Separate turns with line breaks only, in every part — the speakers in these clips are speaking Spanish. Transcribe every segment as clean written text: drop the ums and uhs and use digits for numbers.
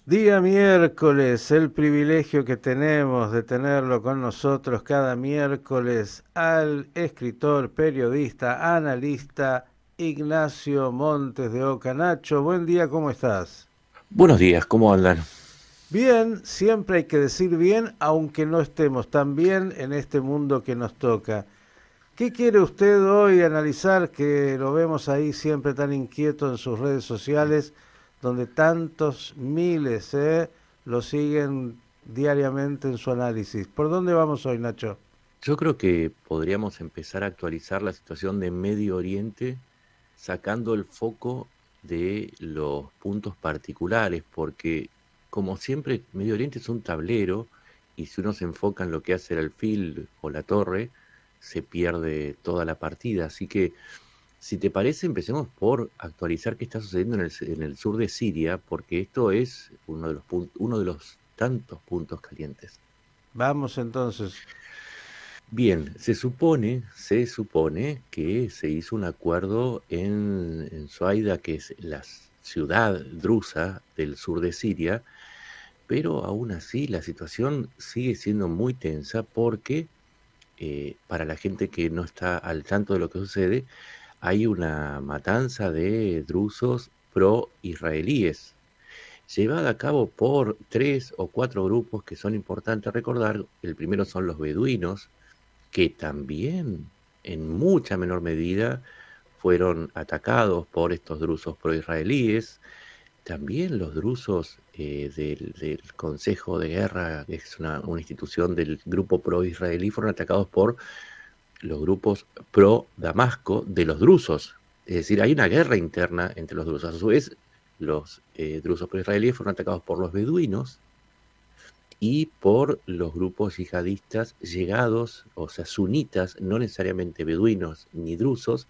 Día miércoles, el privilegio que tenemos de tenerlo con nosotros cada miércoles al escritor, periodista, analista Ignacio Montes de Oca. Nacho, buen día, ¿cómo estás?
Buenos días, ¿cómo andan?
Bien, siempre hay que decir bien, aunque no estemos tan bien en este mundo que nos toca. ¿Qué quiere usted hoy analizar que lo vemos ahí siempre tan inquieto en sus redes sociales, donde tantos miles lo siguen diariamente en su análisis? ¿Por dónde vamos hoy, Nacho?
Yo creo que podríamos empezar a actualizar la situación de Medio Oriente sacando el foco de los puntos particulares, porque como siempre Medio Oriente es un tablero y si uno se enfoca en lo que hace el alfil o la torre, se pierde toda la partida. Así que, si te parece, empecemos por actualizar qué está sucediendo en el sur de Siria, porque esto es uno de los tantos puntos calientes.
Vamos entonces.
Bien, se supone que se hizo un acuerdo en Suaida, que es la ciudad drusa del sur de Siria, pero aún así la situación sigue siendo muy tensa porque para la gente que no está al tanto de lo que sucede, hay una matanza de drusos pro-israelíes llevada a cabo por tres o cuatro grupos que son importantes recordar. El primero son los beduinos, que también en mucha menor medida fueron atacados por estos drusos proisraelíes. También los drusos del Consejo de Guerra, que es una institución del grupo pro-israelí, fueron atacados por los grupos pro-Damasco de los drusos. Es decir, hay una guerra interna entre los drusos. A su vez, los drusos pro-israelíes fueron atacados por los beduinos y por los grupos yihadistas llegados, o sea, sunitas, no necesariamente beduinos ni drusos,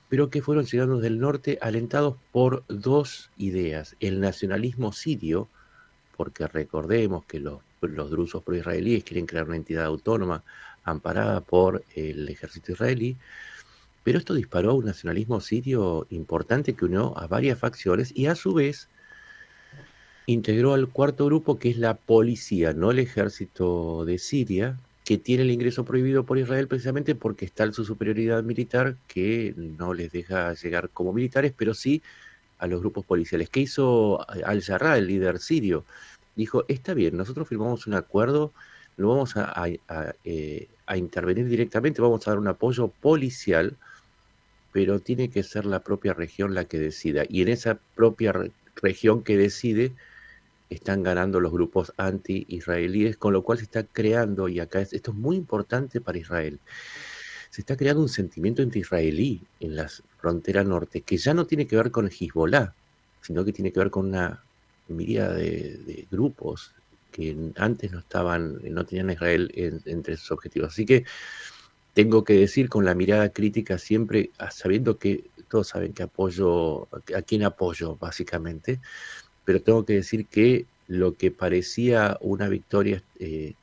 pero que fueron llegando del norte alentados por dos ideas: el nacionalismo sirio, porque recordemos que los drusos pro-israelíes quieren crear una entidad autónoma amparada por el ejército israelí, pero esto disparó a un nacionalismo sirio importante que unió a varias facciones y a su vez integró al cuarto grupo, que es la policía, no el ejército de Siria, que tiene el ingreso prohibido por Israel precisamente porque está en su superioridad militar, que no les deja llegar como militares, pero sí a los grupos policiales. ¿Qué hizo Al-Jarrah, el líder sirio? Dijo: está bien, nosotros firmamos un acuerdo, no vamos a intervenir directamente, vamos a dar un apoyo policial, pero tiene que ser la propia región la que decida. Y en esa propia región que decide, están ganando los grupos anti-israelíes, con lo cual se está creando, y acá esto es muy importante para Israel, se está creando un sentimiento anti-israelí en la frontera norte, que ya no tiene que ver con Hezbollah, sino que tiene que ver con una miríada de grupos que antes no estaban, no tenían a Israel entre sus objetivos. Así que tengo que decir con la mirada crítica siempre, sabiendo que todos saben que apoyo, a quién apoyo básicamente, pero tengo que decir que lo que parecía una victoria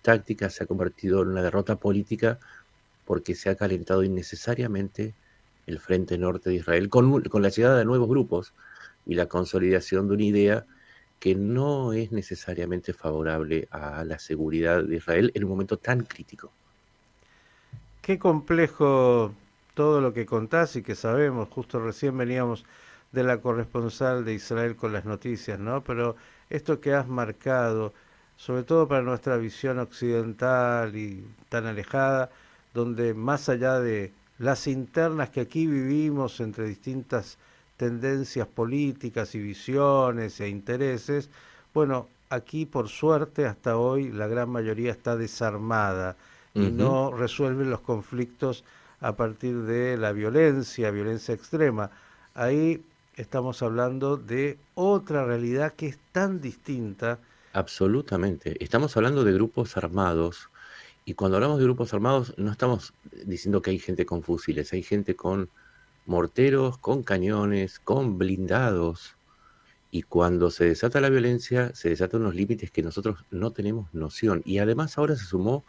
táctica se ha convertido en una derrota política porque se ha calentado innecesariamente el frente norte de Israel con la llegada de nuevos grupos y la consolidación de una idea que no es necesariamente favorable a la seguridad de Israel en un momento tan crítico.
Qué complejo todo lo que contás y que sabemos. Justo recién veníamos de la corresponsal de Israel con las noticias, ¿no? Pero esto que has marcado, sobre todo para nuestra visión occidental y tan alejada, donde más allá de las internas que aquí vivimos entre distintas tendencias políticas y visiones e intereses, bueno, aquí por suerte hasta hoy la gran mayoría está desarmada y
Ujú.
no resuelven los conflictos a partir de la violencia, violencia extrema. Ahí estamos hablando de otra realidad que es tan distinta.
Absolutamente. Estamos hablando de grupos armados, y cuando hablamos de grupos armados no estamos diciendo que hay gente con fusiles, hay gente con morteros, con cañones, con blindados. Y cuando se desata la violencia, se desatan unos límites que nosotros no tenemos noción. Y además ahora se sumó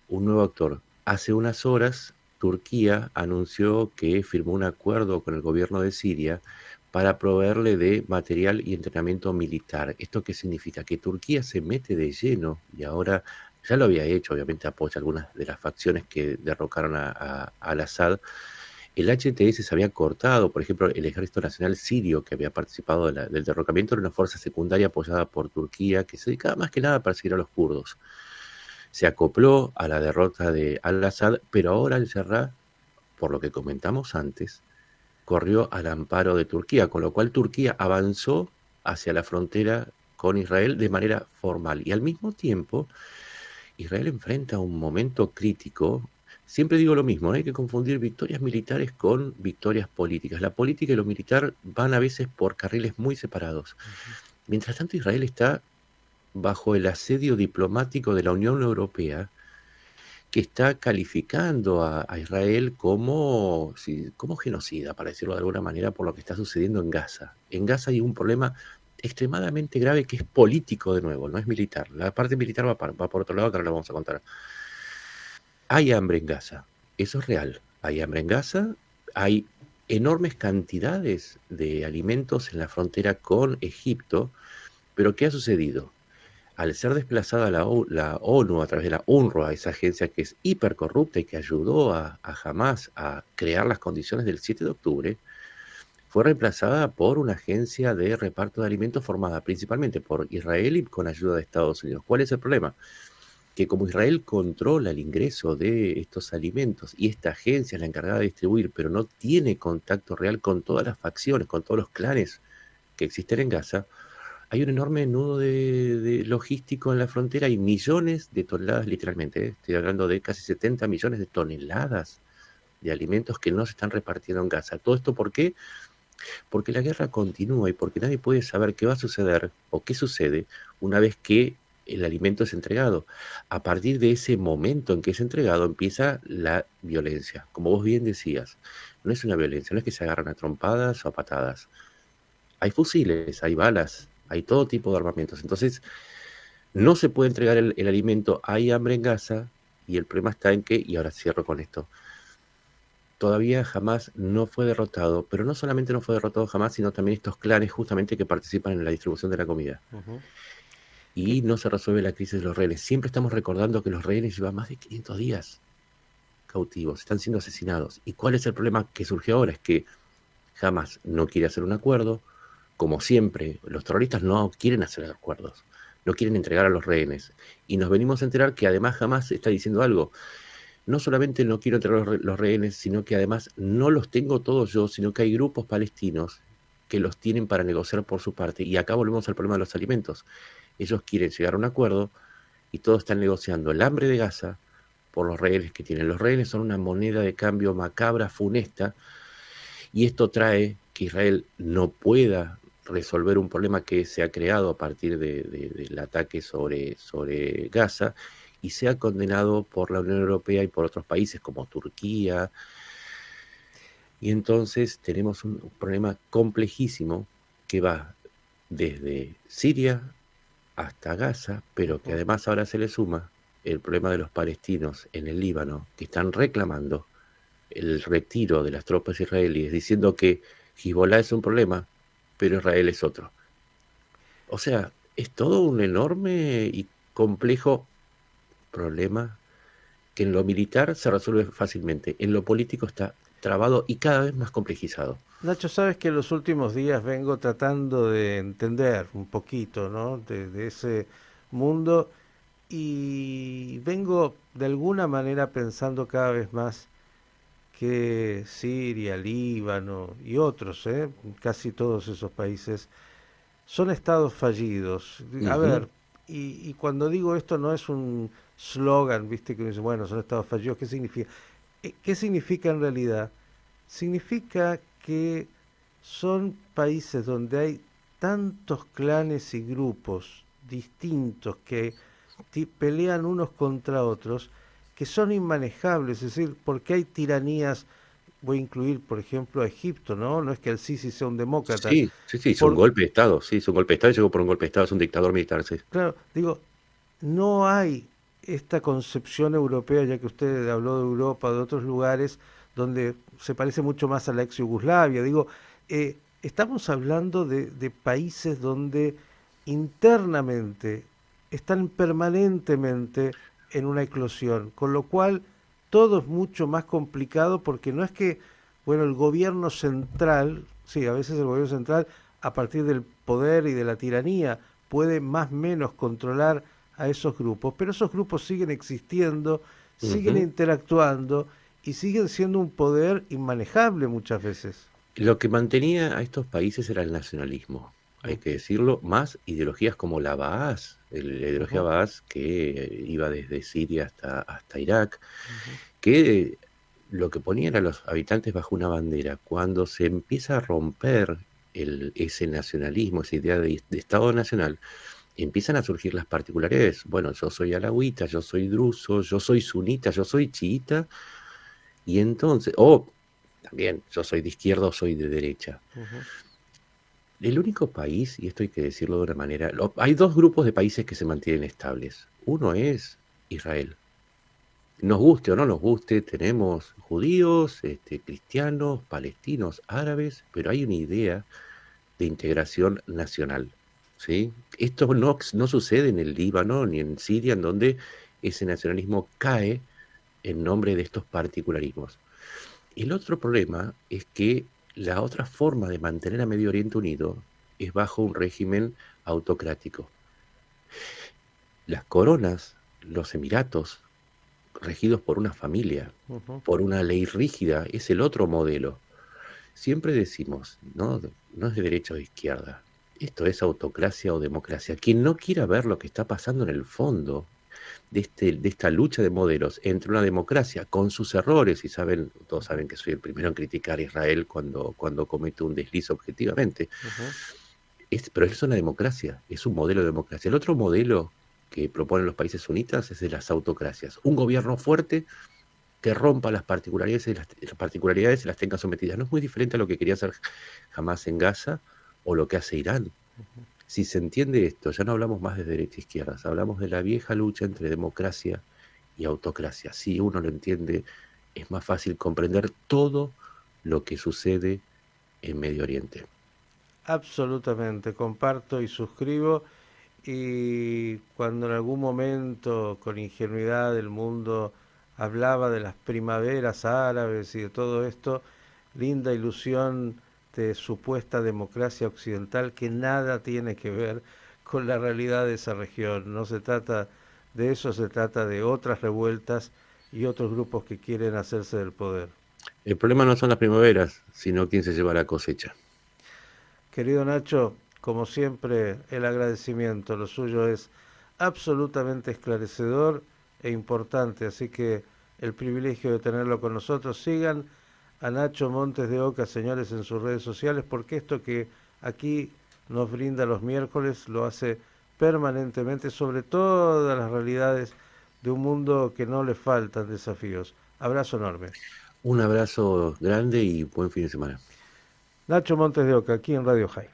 un nuevo actor. Hace unas horas, Turquía anunció que firmó un acuerdo con el gobierno de Siria para proveerle de material y entrenamiento militar. ¿Esto qué significa? Que Turquía se mete de lleno y ahora ya lo había hecho, obviamente apoya algunas de las facciones que derrocaron al-Assad. El HTS se había cortado, por ejemplo, el Ejército Nacional Sirio, que había participado del derrocamiento, era una fuerza secundaria apoyada por Turquía, que se dedicaba más que nada a perseguir a los kurdos. Se acopló a la derrota de al-Assad, pero ahora al-Jarrah, por lo que comentamos antes, corrió al amparo de Turquía, con lo cual Turquía avanzó hacia la frontera con Israel de manera formal. Y al mismo tiempo, Israel enfrenta un momento crítico. Siempre digo lo mismo, no hay que confundir victorias militares con victorias políticas. La política y lo militar van a veces por carriles muy separados. Mientras tanto, Israel está bajo el asedio diplomático de la Unión Europea, que está calificando a Israel como genocida, para decirlo de alguna manera, por lo que está sucediendo en Gaza. En Gaza hay un problema extremadamente grave que es político de nuevo, no es militar. La parte militar va por otro lado, que ahora lo vamos a contar. Hay hambre en Gaza, eso es real. Hay hambre en Gaza, hay enormes cantidades de alimentos en la frontera con Egipto, pero ¿qué ha sucedido? Al ser desplazada la ONU a través de la UNRWA, esa agencia que es hipercorrupta y que ayudó a Hamas a crear las condiciones del 7 de octubre, fue reemplazada por una agencia de reparto de alimentos formada principalmente por Israel y con ayuda de Estados Unidos. ¿Cuál es el problema? Que como Israel controla el ingreso de estos alimentos y esta agencia es la encargada de distribuir, pero no tiene contacto real con todas las facciones, con todos los clanes que existen en Gaza, hay un enorme nudo de logístico en la frontera y millones de toneladas, literalmente, estoy hablando de casi 70 millones de toneladas de alimentos que no se están repartiendo en Gaza. ¿Todo esto por qué? Porque la guerra continúa y porque nadie puede saber qué va a suceder o qué sucede una vez que el alimento es entregado. A partir de ese momento en que es entregado empieza la violencia. Como vos bien decías, no es una violencia, no es que se agarran a trompadas o a patadas. Hay fusiles, hay balas, hay todo tipo de armamentos. Entonces, no se puede entregar el alimento, hay hambre en Gaza y el problema está en que, y ahora cierro con esto, todavía Hamas no fue derrotado, pero no solamente no fue derrotado Hamas, sino también estos clanes justamente que participan en la distribución de la comida. Y no se resuelve la crisis de los rehenes. Siempre estamos recordando que los rehenes llevan más de 500 días cautivos, están siendo asesinados. ¿Y cuál es el problema que surgió ahora? Es que Hamas no quiere hacer un acuerdo. Como siempre, los terroristas no quieren hacer acuerdos, no quieren entregar a los rehenes. Y nos venimos a enterar que además Hamas está diciendo algo. No solamente no quiero entregar los rehenes, sino que además no los tengo todos yo, sino que hay grupos palestinos que los tienen para negociar por su parte. Y acá volvemos al problema de los alimentos. Ellos quieren llegar a un acuerdo y todos están negociando el hambre de Gaza por los rehenes que tienen. Los rehenes son una moneda de cambio macabra, funesta, y esto trae que Israel no pueda resolver un problema que se ha creado a partir del ataque sobre Gaza y sea condenado por la Unión Europea y por otros países como Turquía. Y entonces tenemos un problema complejísimo que va desde Siria hasta Gaza, pero que además ahora se le suma el problema de los palestinos en el Líbano, que están reclamando el retiro de las tropas israelíes, diciendo que Hezbollah es un problema, pero Israel es otro. O sea, es todo un enorme y complejo problema que en lo militar se resuelve fácilmente, en lo político está trabado y cada vez más complejizado.
Nacho, sabes que en los últimos días vengo tratando de entender un poquito, ¿no? De ese mundo y vengo de alguna manera pensando cada vez más que Siria, Líbano y otros, casi todos esos países, son estados fallidos. A
Ujú.
ver, y cuando digo esto no es un slogan, viste, que uno dice, bueno, son estados fallidos, ¿qué significa? ¿Qué significa en realidad? Significa que son países donde hay tantos clanes y grupos distintos que pelean unos contra otros que son inmanejables, es decir, porque hay tiranías, voy a incluir por ejemplo a Egipto, ¿no? No es que el Sisi sea un demócrata,
Sí, sí, sí, hizo un
por,
golpe de Estado, sí, hizo un golpe de Estado y llegó por un golpe de Estado, es un dictador militar, sí.
claro, digo, no hay esta concepción europea, ya que usted habló de Europa, de otros lugares, donde se parece mucho más a la ex Yugoslavia. Digo, estamos hablando de países donde internamente están permanentemente en una eclosión, con lo cual todo es mucho más complicado porque no es que, bueno, el gobierno central, sí, a veces el gobierno central, a partir del poder y de la tiranía, puede más o menos controlar a esos grupos, pero esos grupos siguen existiendo, siguen
Ujú.
interactuando y siguen siendo un poder inmanejable muchas veces.
Lo que mantenía a estos países era el nacionalismo, hay que
Ujú,
decirlo, más ideologías como la Baaz, la ideología
ujú,
Baaz que iba desde Siria hasta Irak,
ujú,
que lo que ponían a los habitantes bajo una bandera. Cuando se empieza a romper ese nacionalismo, esa idea de Estado nacional, empiezan a surgir las particularidades. Bueno, yo soy alawita, yo soy druso, yo soy sunita, yo soy chiita, y entonces, también, yo soy de izquierda o soy de derecha.
ujú.
El único país, y esto hay que decirlo de una manera, hay dos grupos de países que se mantienen estables. Uno es Israel. Nos guste o no nos guste, tenemos judíos, cristianos, palestinos, árabes, pero hay una idea de integración nacional, ¿sí? Esto no sucede en el Líbano ni en Siria, en donde ese nacionalismo cae en nombre de estos particularismos. El otro problema es que la otra forma de mantener a Medio Oriente unido es bajo un régimen autocrático. Las coronas, los emiratos, regidos por una familia,
Ujú.
por una ley rígida, es el otro modelo. Siempre decimos, no, no es de derecha o de izquierda. Esto es autocracia o democracia. Quien no quiera ver lo que está pasando en el fondo de esta lucha de modelos entre una democracia con sus errores, y todos saben que soy el primero en criticar a Israel cuando comete un desliz objetivamente,
Ujú.
pero es una democracia, es un modelo de democracia. El otro modelo que proponen los países sunitas es de las autocracias. Un gobierno fuerte que rompa las particularidades y las tenga sometidas. No es muy diferente a lo que quería hacer Hamas en Gaza o lo que hace Irán. Si se entiende esto, ya no hablamos más de derecha e izquierda, hablamos de la vieja lucha entre democracia y autocracia. Si uno lo entiende, es más fácil comprender todo lo que sucede en Medio Oriente.
Absolutamente, comparto y suscribo. Y cuando en algún momento, con ingenuidad, el mundo hablaba de las primaveras árabes y de todo esto, linda ilusión de supuesta democracia occidental que nada tiene que ver con la realidad de esa región. No se trata de eso, se trata de otras revueltas y otros grupos que quieren hacerse del poder.
El problema no son las primaveras, sino quién se lleva la cosecha.
Querido Nacho, como siempre, el agradecimiento. Lo suyo es absolutamente esclarecedor e importante, así que el privilegio de tenerlo con nosotros. Sigan a Nacho Montes de Oca, señores, en sus redes sociales, porque esto que aquí nos brinda los miércoles lo hace permanentemente sobre todas las realidades de un mundo que no le faltan desafíos. Abrazo enorme.
Un abrazo grande y buen fin de semana.
Nacho Montes de Oca, aquí en Radio High.